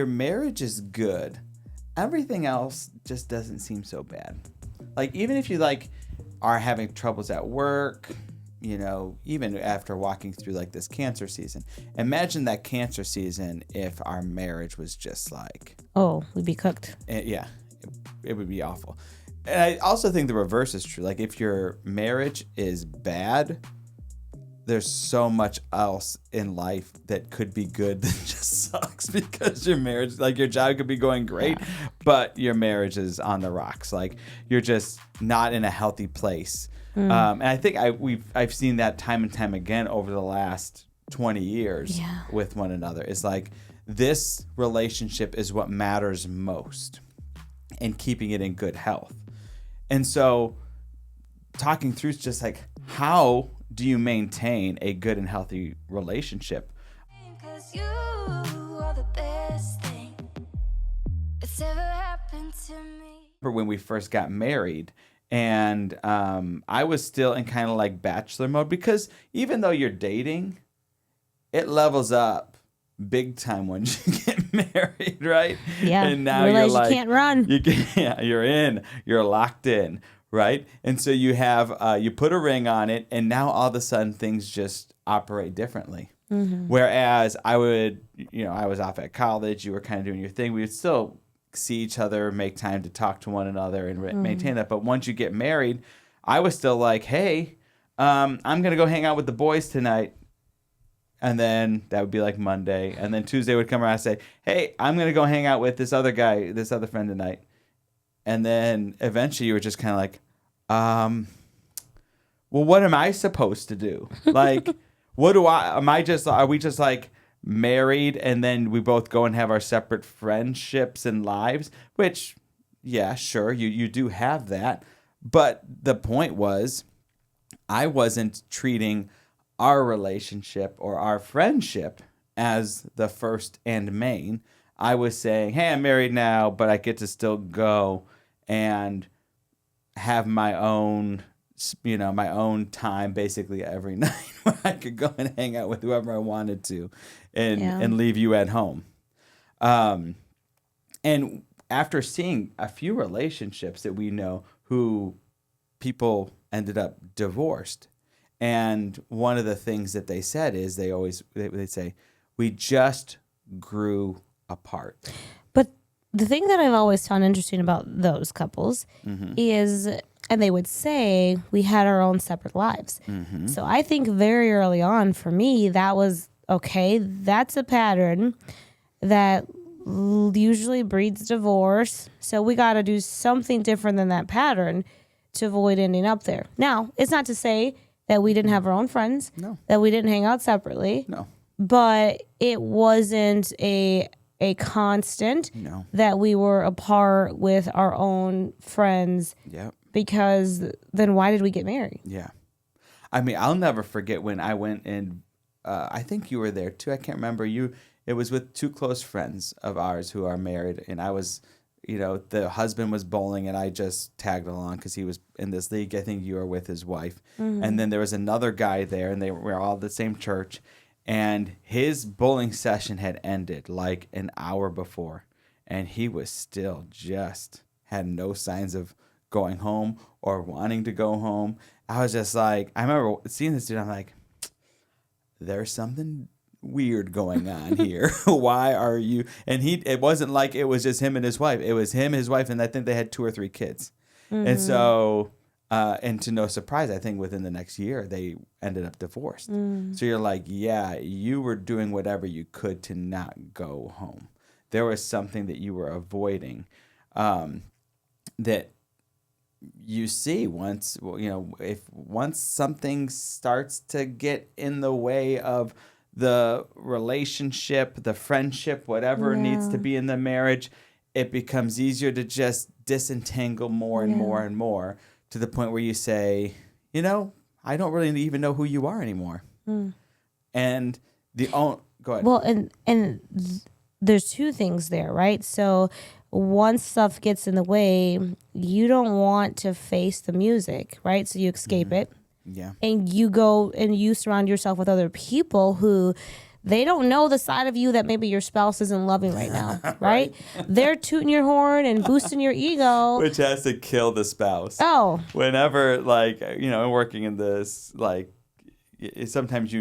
your marriage is good, everything else just doesn't seem so bad. Like, even if you like are having troubles at work, even after walking through like this cancer season, imagine that cancer season if our marriage was just like, Oh, we'd be cooked. yeah, it would be awful. And I also think the reverse is true. Like, if your marriage is bad, there's so much else in life that could be good that just sucks because your marriage, like your job could be going great, but your marriage is on the rocks. Like, you're just not in a healthy place. And I think I've seen that time and time again over the last 20 years with one another. It's like, this relationship is what matters most and keeping it in good health. And so talking through is just like, how do you maintain a good and healthy relationship? 'Cause you are the best thing that's ever happened to me. When we first got married, and I was still in kind of like bachelor mode, because even though you're dating, it levels up big time when you get married, right? Yeah. And now you realize you're like, you can't run. You're locked in. Right. And so you have, you put a ring on it, and now all of a sudden things just operate differently. Mm-hmm. Whereas I was off at college, you were kind of doing your thing. We would still see each other, make time to talk to one another and maintain that. But once you get married, I was still like, hey, I'm going to go hang out with the boys tonight. And then that would be like Monday. And then Tuesday would come around and say, hey, I'm going to go hang out with this other guy, this other friend tonight. And then eventually you were just kind of like, well, what am I supposed to do? Like, are we just like married and then we both go and have our separate friendships and lives? Which, yeah, sure, you do have that. But the point was, I wasn't treating our relationship or our friendship as the first and main. I was saying, hey, I'm married now, but I get to still go and have my own time basically every night where I could go and hang out with whoever I wanted to and leave you at home. And after seeing a few relationships that we know who people ended up divorced, and one of the things that they said is they'd say, we just grew apart. But the thing that I've always found interesting about those couples is, and they would say, we had our own separate lives. Mm-hmm. So I think very early on for me, that was, okay, that's a pattern that usually breeds divorce. So we got to do something different than that pattern to avoid ending up there. Now, it's not to say that we didn't have our own friends, that we didn't hang out separately. No. But it wasn't a constant that we were apart with our own friends. Yep. Because then why did we get married? Yeah. I mean, I'll never forget when I went and I think you were there too. I can't remember. It was with two close friends of ours who are married. And I was, the husband was bowling and I just tagged along because he was in this league. I think you were with his wife. Mm-hmm. And then there was another guy there and they were all at the same church. And his bowling session had ended like an hour before. And he was still just had no signs of going home or wanting to go home. I was just like, I remember seeing this dude. I'm like, there's something weird going on here. Why are you? And it wasn't like it was just him and his wife. It was him, his wife, and I think they had 2 or 3 kids. Mm-hmm. And so, and to no surprise, I think within the next year, they ended up divorced. Mm. So you're like, yeah, you were doing whatever you could to not go home. There was something that you were avoiding that you see once something starts to get in the way of the relationship, the friendship, whatever needs to be in the marriage, it becomes easier to just disentangle more and more and more to the point where you say, I don't really even know who you are anymore. Mm. And go ahead. Well, and there's 2 things there, right? So once stuff gets in the way, you don't want to face the music, right? So you escape it. Yeah. And you go and you surround yourself with other people who they don't know the side of you that maybe your spouse isn't loving right now, right? They're tooting your horn and boosting your ego. Which has to kill the spouse. Oh. Whenever, like, working in this, like, sometimes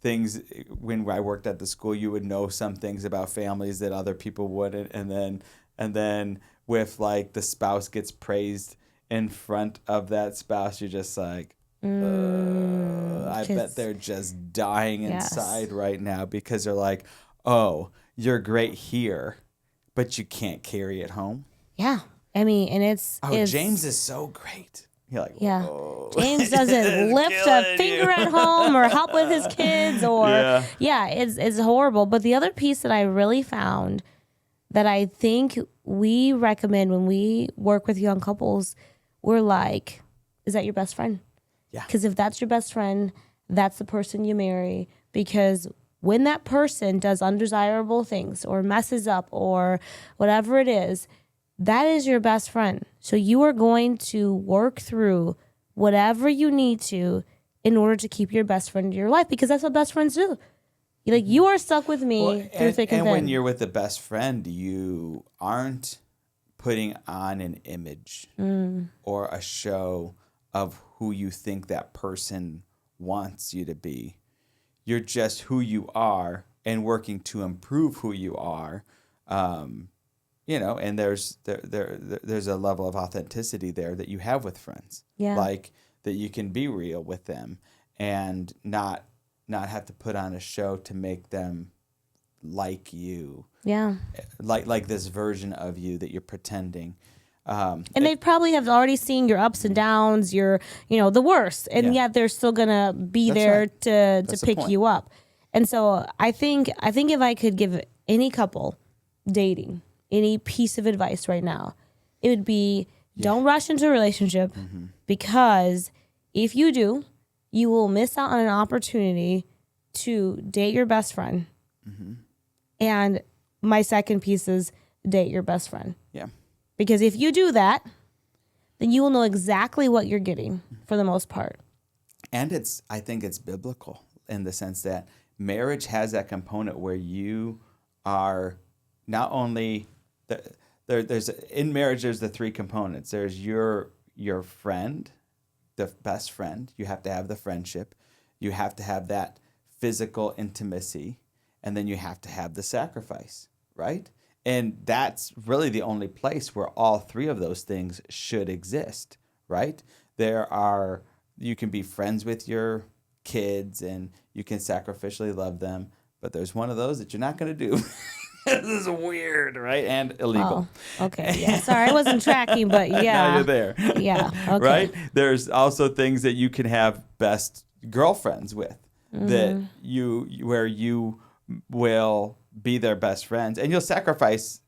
things. When I worked at the school, you would know some things about families that other people wouldn't. And then with, like, the spouse gets praised in front of that spouse, you're just like, I bet they're just dying inside right now because they're like, oh, you're great here, but you can't carry it home. Yeah. I mean, and it's James is so great. You're like, yeah. whoa. James doesn't lift a finger at home or help with his kids or it's horrible. But the other piece that I really found that I think we recommend when we work with young couples, we're like, is that your best friend? Yeah. Because if that's your best friend, that's the person you marry. Because when that person does undesirable things or messes up or whatever it is, that is your best friend. So you are going to work through whatever you need to in order to keep your best friend in your life, because that's what best friends do. Like, you are stuck with me through thick and thin. And when you're with the best friend, you aren't putting on an image or a show of who you think that person wants you to be. You're just who you are and working to improve who you are. And there's a level of authenticity there that you have with friends. Yeah. Like, that you can be real with them and not have to put on a show to make them like you. Yeah. Like this version of you that you're pretending. And they probably have already seen your ups and downs, your, the worst. And yet they're still going to be there to pick you up. And so I think if I could give any couple dating any piece of advice right now, it would be don't rush into a relationship, because if you do, you will miss out on an opportunity to date your best friend. And my second piece is date your best friend. Yeah. Because if you do that, then you will know exactly what you're getting for the most part. And I think it's biblical in the sense that marriage has that component where you are not only there's in marriage, there's the three components. There's your friend, the best friend. You have to have the friendship. You have to have that physical intimacy, and then you have to have the sacrifice, right? And that's really the only place where all three of those things should exist, right? You can be friends with your kids and you can sacrificially love them, but there's one of those that you're not going to do. This is weird, right? And illegal. Oh, okay. Yeah. Sorry, I wasn't tracking, but yeah. Now you're there. Yeah. Okay. Right? There's also things that you can have best girlfriends with that where you will be their best friends, and you'll sacrifice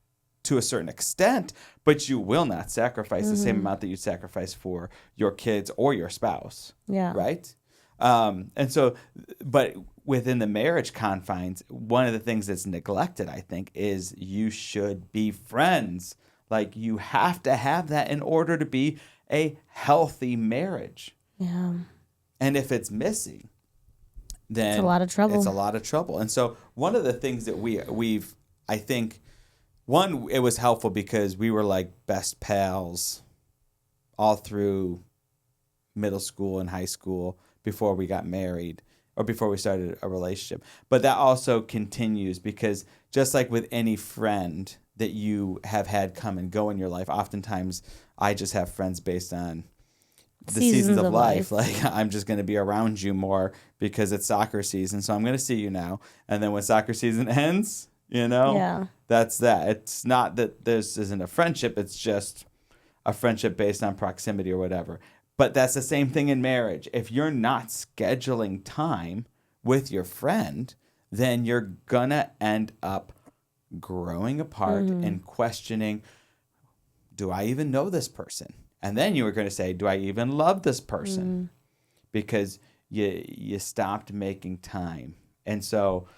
to a certain extent, but you will not sacrifice the same amount that you sacrifice for your kids or your spouse. Yeah. Right? And so, but within the marriage confines, one of the things that's neglected, I think, is you should be friends. Like, you have to have that in order to be a healthy marriage. Yeah. And if it's missing, then it's a lot of trouble. It's a lot of trouble. And so one of the things that we've, I think, one, it was helpful because we were like best pals all through middle school and high school before we got married or before we started a relationship. But that also continues because just like with any friend that you have had come and go in your life, oftentimes I just have friends based on the seasons of life. Like, I'm just going to be around you more because it's soccer season, so I'm going to see you now. And then when soccer season ends, that's that. It's not that this isn't a friendship. It's just a friendship based on proximity or whatever. But that's the same thing in marriage. If you're not scheduling time with your friend, then you're going to end up growing apart and questioning, do I even know this person? And then you were going to say, do I even love this person? Because you stopped making time. And so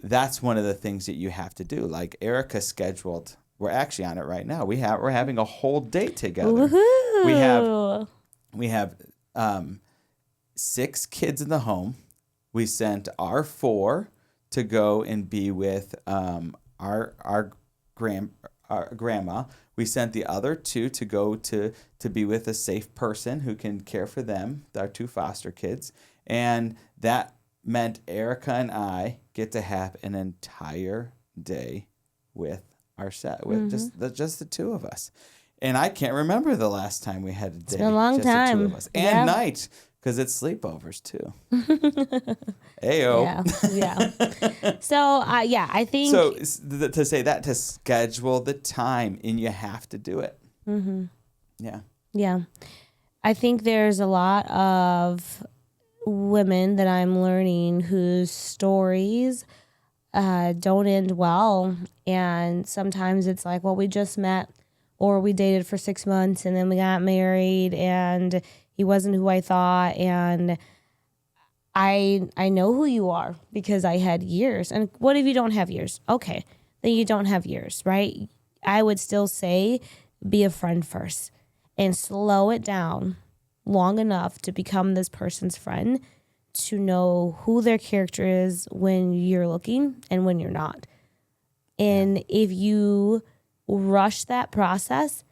that's one of the things that you have to do. Like Erica scheduled, we're actually on it right now. We're having a whole date together. Woohoo! We have 6 kids in the home. We sent our 4 to go and be with our grandma. We sent the other two to go to be with a safe person who can care for them, our two foster kids. And that meant Erica and I get to have an entire day with our set, with just the two of us. And I can't remember the last time we had a day. It's been a long just time. The two of us. And night, because it's sleepovers too. Ayo. Yeah. So, I think. So to say that, to schedule the time, and you have to do it. Mm-hmm. Yeah. Yeah. I think there's a lot of women that I'm learning whose stories don't end well. And sometimes it's like, well, we just met or we dated for 6 months and then we got married and he wasn't who I thought. And I know who you are because I had years. And what if you don't have years? Okay, then you don't have years, right? I would still say be a friend first and slow it down long enough to become this person's friend, to know who their character is when you're looking and when you're not. And if you rush that process,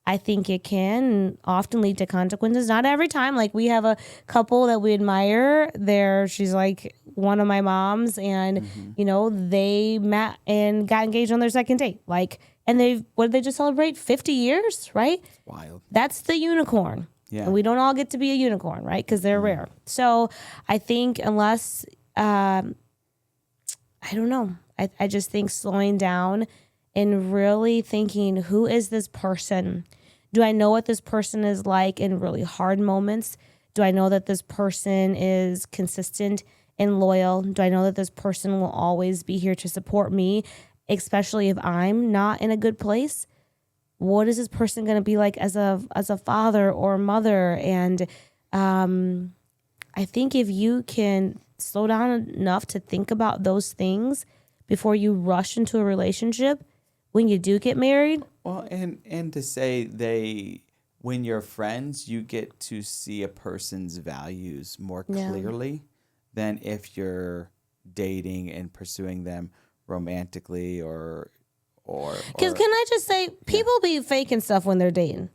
I think it can often lead to consequences. Not every time. Like, we have a couple that we admire. She's like one of my moms, and they met and got engaged on their second date. Like, and what did they just celebrate? 50 years, right? Wild. That's the unicorn. Yeah. And we don't all get to be a unicorn, right? Because they're rare. So I think unless, I don't know. I just think slowing down and really thinking, who is this person? Do I know what this person is like in really hard moments? Do I know that this person is consistent and loyal? Do I know that this person will always be here to support me, especially if I'm not in a good place? What is this person going to be like as a father or mother? And I think if you can slow down enough to think about those things before you rush into a relationship, when you do get married. Well, and to say when you're friends, you get to see a person's values more clearly than if you're dating and pursuing them romantically or. Because can I just say, people be faking stuff when they're dating.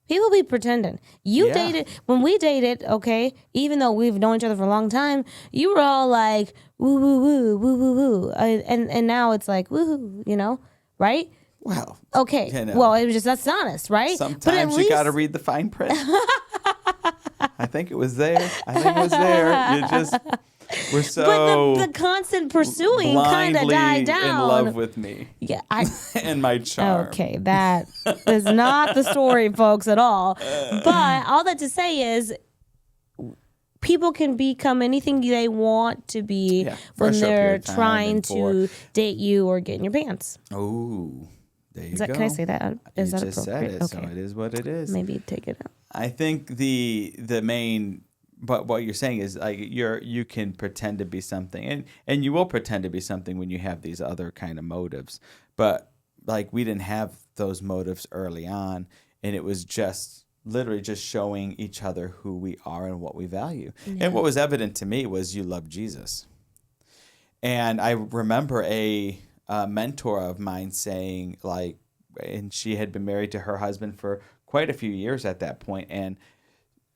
People be pretending. When we dated, okay, even though we've known each other for a long time, you were all like, woo, woo, woo, woo, woo, woo. And now it's like, woo, right? Well, okay. Well, it was just, that's honest, right? Sometimes you got to read the fine print. I think it was there. You just were so. But the constant pursuing kind of died down. In love with me. Yeah, and my charm. Okay, that is not the story, folks, at all. But all that to say is, people can become anything they want to be when they're trying to date you or get in your pants. Oh, there you go. Can I say that? Is that just said it, so it is what it is. Maybe take it out. I think the main, but what you're saying is, like, you can pretend to be something, and you will pretend to be something when you have these other kind of motives. But like, we didn't have those motives early on, and it was just literally just showing each other who we are and what we value. Yeah. And what was evident to me was you love Jesus. And I remember a mentor of mine saying, like, and she had been married to her husband for quite a few years at that point, and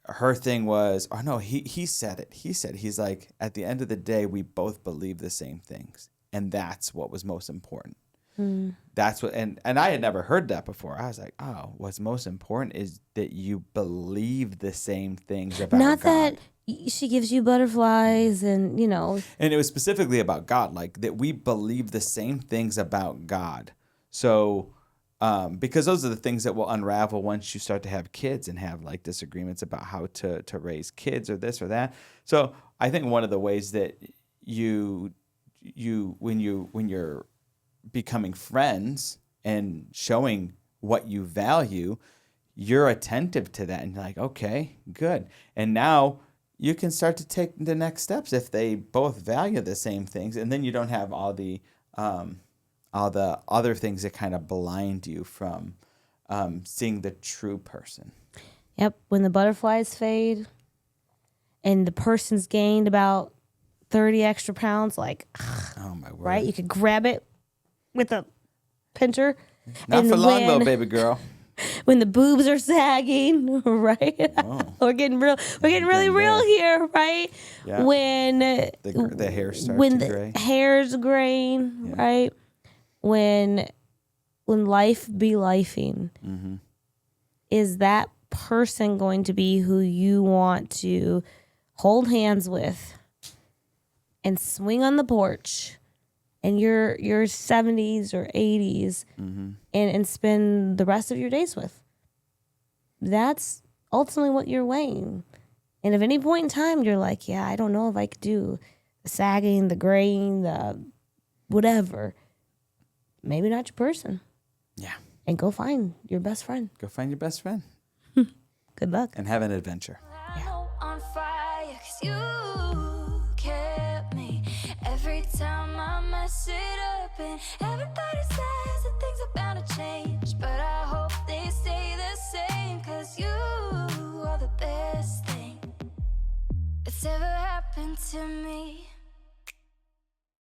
her thing was, he said it. He's like, at the end of the day, we both believe the same things, and that's what was most important. That's what, and I had never heard that before. I was like, oh, what's most important is that you believe the same things about Not God. That she gives you butterflies and, And it was specifically about God, like that we believe the same things about God. So, because those are the things that will unravel once you start to have kids and have like disagreements about how to raise kids or this or that. So I think one of the ways that you when you're becoming friends and showing what you value, you're attentive to that and you're like, okay, good. And now you can start to take the next steps if they both value the same things, and then you don't have all the other things that kind of blind you from seeing the true person. Yep. When the butterflies fade and the person's gained about 30 extra pounds, like, Oh my word! right? You could grab it with a pincher. Not and for long though, when- baby girl. When the boobs are sagging, right? Oh. We're getting real. We're getting really Getting real there. here, right? Yeah. When The hair starts when to the gray. hair's graying, Yeah. right? When life be lifing, Mm-hmm. is that person going to be who you want to hold hands with and swing on the porch in your 70s or 80s Mm-hmm. and spend the rest of your days with? That's ultimately what you're weighing. And if at any point in time you're like, yeah, I don't know if I could do the sagging, the graying, the whatever, maybe not your person. Yeah. And go find your best friend. Go find your best friend Good luck. and have an adventure. On fire, 'cause you kept me every time I mess it up. And everybody says that things are bound to change, but I hope they stay the same, 'cause you are the best thing that's ever happened to me.